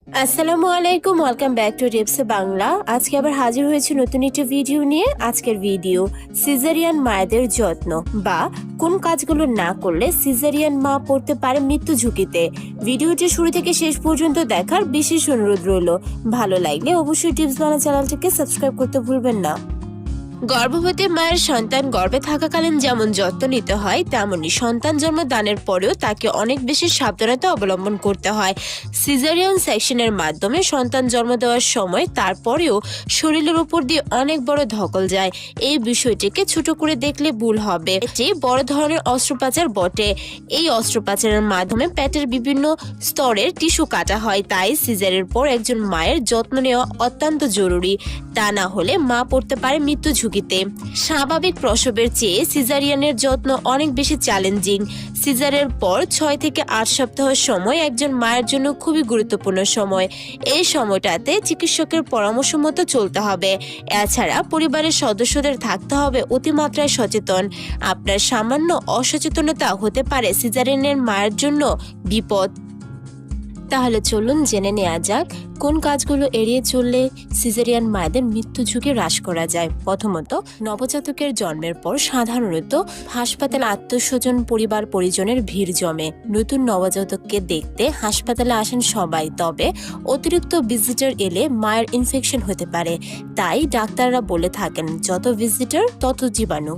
আসসালামু আলাইকুম, welcome back to tips Bangla. আজকে আবার হাজির হয়েছে নতুন একটা ভিডিও নিয়ে। আজকের ভিডিও সিজারিয়ান মায়েদের যত্ন বা কোন কাজগুলো না করলে সিজারিয়ান মা পড়তে পারে মৃত্যু ঝুঁকিতে। ভিডিওটি শুরু থেকে শেষ পর্যন্ত দেখার বিশেষ অনুরোধ রইল। ভালো লাগলে অবশ্যই টিপস বাংলা চ্যানেলটিকে সাবস্ক্রাইব করতে ভুলবেন না। গর্ভবতী মায়ের সন্তান গর্ভে থাকাকালীন যেমন যত্ন নিতে হয়, তেমনি সন্তান জন্মদানের পরেও তাকে অনেক বেশি সাবধানতা অবলম্বন করতে হয়। সিজারিয়ান সেকশনের মাধ্যমে সন্তান জন্ম দেওয়ার সময় তারপরেও শরীরের উপর দিয়ে অনেক বড় ধকল যায়। এই বিষয়টিকে ছোট করে দেখলে ভুল হবে। এটি বড় ধরনের অস্ত্রোপচার বটে। এই অস্ত্রোপচারের মাধ্যমে পেটের বিভিন্ন স্তরের টিস্যু কাটা হয়। তাই সিজারের পর একজন মায়ের যত্ন নেওয়া অত্যন্ত জরুরি। তা না হলে মা পড়তে পারে মৃত্যু ঝুঁকিতে। স্বাভাবিক প্রসবের চেয়ে সিজারিয়ানের যত্ন অনেক বেশি চ্যালেঞ্জিং। সিজারের পর 6 থেকে 8 সপ্তাহ সময় একজন মায়ের জন্য খুবই গুরুত্বপূর্ণ সময়। এই সময়টাতে চিকিৎসকের পরামর্শ মতো চলতে হবে। এছাড়া পরিবারের সদস্যদের থাকতে হবে অতিমাত্রায় সচেতন। আপনার সামান্য অসচেতনতা হতে পারে সিজারিয়ানের মায়ের জন্য বিপদ। তাহলে চলুন জেনে নেওয়া যাক কোন কাজগুলো এড়িয়ে চললে সিজারিয়ান মায়েদের মৃত্যু ঝুঁকি হ্রাস করা যায়। প্রথমত, নবজাতকের জন্মের পর সাধারণত হাসপাতালে আত্মীয়স্বজন পরিবার পরিজনের ভিড় জমে। নতুন নবজাতককে দেখতে হাসপাতালে আসেন সবাই, তবে অতিরিক্ত ভিজিটর এলে মায়ের ইনফেকশন হতে পারে। তাই ডাক্তাররা বলে থাকেন যত ভিজিটর তত জীবাণু।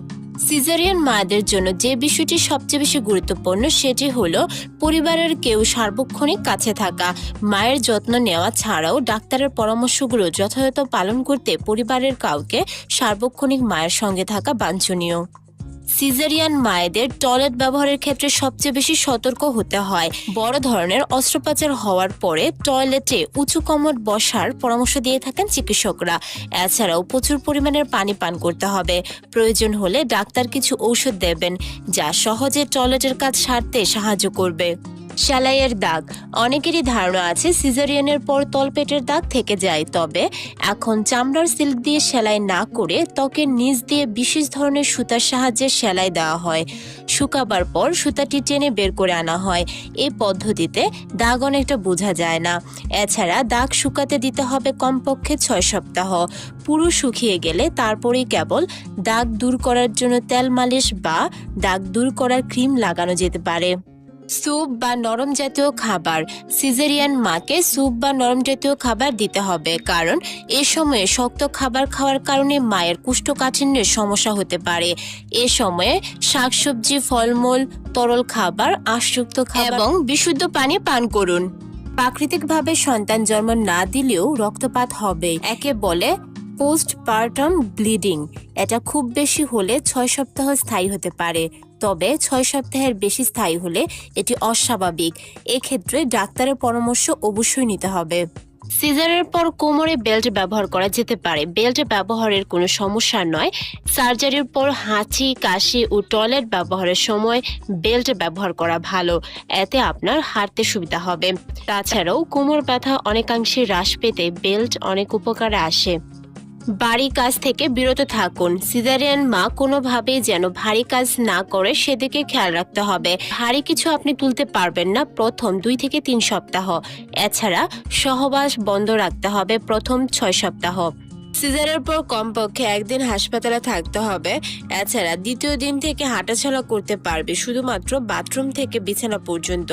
সিজারিয়ান মায়েদের জন্য যে বিষয়টি সবচেয়ে বেশি গুরুত্বপূর্ণ সেটি হলো পরিবারের কেউ সার্বক্ষণিক কাছে থাকা। মায়ের যত্ন নেওয়া ছাড়াও ডাক্তারের পরামর্শগুলো যথাযথ পালন করতে পরিবারের কাউকে সার্বক্ষণিক মায়ের সঙ্গে থাকা বাঞ্ছনীয়। সিজারিয়ান মায়েদের টয়লেট ব্যবহারের ক্ষেত্রে সবচেয়ে বেশি সতর্ক হতে হয়। বড় ধরনের অস্ত্রোপচার হওয়ার পরে টয়লেটে উঁচু কমোড বসার পরামর্শ দিয়ে থাকেন চিকিৎসকরা। এছাড়াও প্রচুর পরিমাণের পানি পান করতে হবে। প্রয়োজন হলে ডাক্তার কিছু ঔষধ দেবেন যা সহজে টয়লেটের কাজ সারতে সাহায্য করবে। সেলাইয়ের দাগ। অনেকেরই ধারণা আছে সিজারিয়ানের পর তলপেটের দাগ থেকে যায়, তবে এখন চামড়ার সিল্ক দিয়ে সেলাই না করে ত্বকের নিচ দিয়ে বিশেষ ধরনের সুতার সাহায্যে সেলাই দেওয়া হয়। শুকাবার পর সুতাটি টেনে বের করে আনা হয়। এই পদ্ধতিতে দাগ অনেকটা বোঝা যায় না। এছাড়া দাগ শুকাতে দিতে হবে কমপক্ষে 6 সপ্তাহ। পুরো শুকিয়ে গেলে তারপরেই কেবল দাগ দূর করার জন্য তেল মালিশ বা দাগ দূর করার ক্রিম লাগানো যেতে পারে। স্যুপ বা নরম জাতীয় খাবার। সিজারিয়ান মাকে স্যুপ বা নরম জাতীয় খাবার দিতে হবে, কারণ এ সময়ে শক্ত খাবার খাওয়ার কারণে মায়ের কোষ্ঠকাঠিন্যের সমস্যা হতে পারে। এ সময়ে শাকসবজি, ফলমূল, তরল খাবার, আঁশযুক্ত খাবার এবং বিশুদ্ধ পানি পান করুন। প্রাকৃতিকভাবে সন্তান জন্ম না দিলেও রক্তপাত হবে। একে বলে পোস্টপার্টাম ব্লিডিং। এটা খুব বেশি হলে 6 সপ্তাহ স্থায়ী হতে পারে, তবে 6 সপ্তাহের বেশি স্থায়ী হলে এটি অস্বাভাবিক। এক্ষেত্রে ডাক্তারের পরামর্শ অবশ্যই নিতে হবে। সিজারের পর কোমরে বেল্ট ব্যবহার করা যেতে পারে। বেল্ট ব্যবহারের কোনো সমস্যা নয়। সার্জারির পর হাঁচি, কাশি ও টয়লেট ব্যবহারের সময় বেল্ট ব্যবহার করা ভালো। এতে আপনার হাঁটতে সুবিধা হবে। তাছাড়াও কোমর ব্যথা অনেকাংশে হ্রাস পেতে বেল্ট অনেক উপকারে আসে। ভারী কাজ থেকে বিরত থাকুন। সিজারিয়ান মা কোনোভাবেই যেন ভারী কাজ না করে সেদিকে খেয়াল রাখতে হবে। ভারী কিছু আপনি তুলতে পারবেন না প্রথম 2 থেকে 3 সপ্তাহ। এছাড়া সহবাস বন্ধ রাখতে হবে প্রথম 6 সপ্তাহ। সিজারের পর কমপক্ষে 1 দিন হাসপাতালে থাকতে হবে। এছাড়া দ্বিতীয় দিন থেকে হাঁটাচলা করতে পারবে, শুধুমাত্র বাথরুম থেকে বিছানা পর্যন্ত।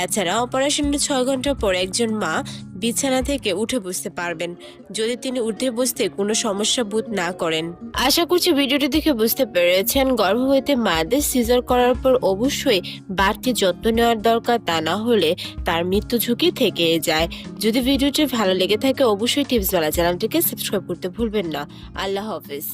এছাড়া অপারেশনের 6 ঘন্টা পর একজন মা বিছানা থেকে উঠে বসতে পারবেন, যদি তিনি উঠে বসতে কোনো সমস্যা বোধ না করেন। আশা করছি ভিডিওটি দেখে বুঝতে পেরেছেন গর্ভবতী মায়েদের সিজার করার পর অবশ্যই বাড়তি যত্ন নেওয়ার দরকার। তা না হলে তার মৃত্যু ঝুঁকি থেকে যায়। যদি ভিডিওটি ভালো লেগে থাকে অবশ্যই টিপস বাংলা চ্যানেলটিকে সাবস্ক্রাইব করতে ভুলবেন না। আল্লাহ হাফেজ।